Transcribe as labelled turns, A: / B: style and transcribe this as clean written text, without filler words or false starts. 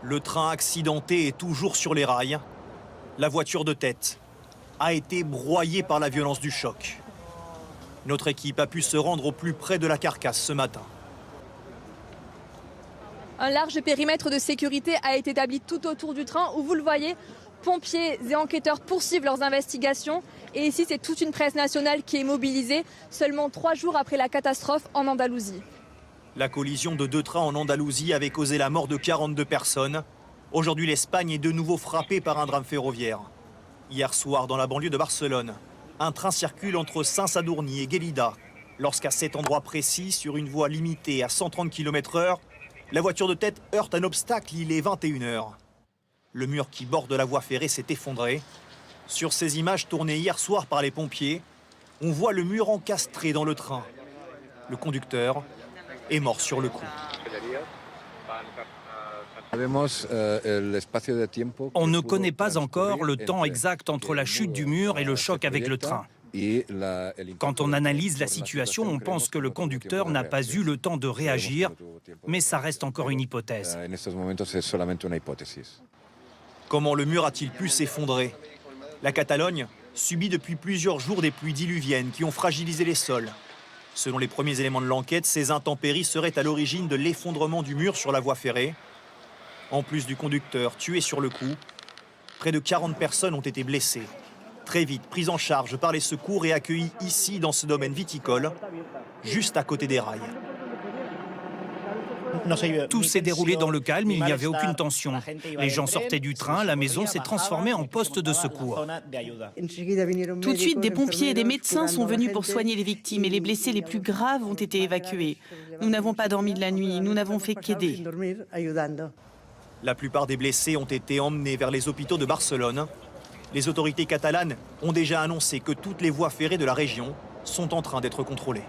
A: Le train accidenté est toujours sur les rails. La voiture de tête a été broyée par la violence du choc. Notre équipe a pu se rendre au plus près de la carcasse ce matin.
B: Un large périmètre de sécurité a été établi tout autour du train où, vous le voyez, pompiers et enquêteurs poursuivent leurs investigations. Et ici, c'est toute une presse nationale qui est mobilisée, seulement 3 jours après la catastrophe en Andalousie.
A: La collision de 2 trains en Andalousie avait causé la mort de 42 personnes. Aujourd'hui, l'Espagne est de nouveau frappée par un drame ferroviaire. Hier soir, dans la banlieue de Barcelone, un train circule entre Saint-Sadurní et Gelida. Lorsqu'à cet endroit précis, sur une voie limitée à 130 km/h, la voiture de tête heurte un obstacle, il est 21 h. Le mur qui borde la voie ferrée s'est effondré. Sur ces images tournées hier soir par les pompiers, on voit le mur encastré dans le train. Le conducteur est mort sur le coup.
C: On ne connaît pas encore le temps exact entre la chute du mur et le choc avec le train. Quand on analyse la situation, on pense que le conducteur n'a pas eu le temps de réagir, mais ça reste encore une hypothèse.
A: Comment le mur a-t-il pu s'effondrer? La Catalogne subit depuis plusieurs jours des pluies diluviennes qui ont fragilisé les sols. Selon les premiers éléments de l'enquête, ces intempéries seraient à l'origine de l'effondrement du mur sur la voie ferrée. En plus du conducteur tué sur le coup, près de 40 personnes ont été blessées. Très vite prises en charge par les secours et accueillies ici dans ce domaine viticole, juste à côté des rails.
C: Tout s'est déroulé dans le calme, il n'y avait aucune tension. Les gens sortaient du train, la maison s'est transformée en poste de secours.
D: Tout de suite, des pompiers et des médecins sont venus pour soigner les victimes et les blessés les plus graves ont été évacués. Nous n'avons pas dormi de la nuit, nous n'avons fait qu'aider.
A: La plupart des blessés ont été emmenés vers les hôpitaux de Barcelone. Les autorités catalanes ont déjà annoncé que toutes les voies ferrées de la région sont en train d'être contrôlées.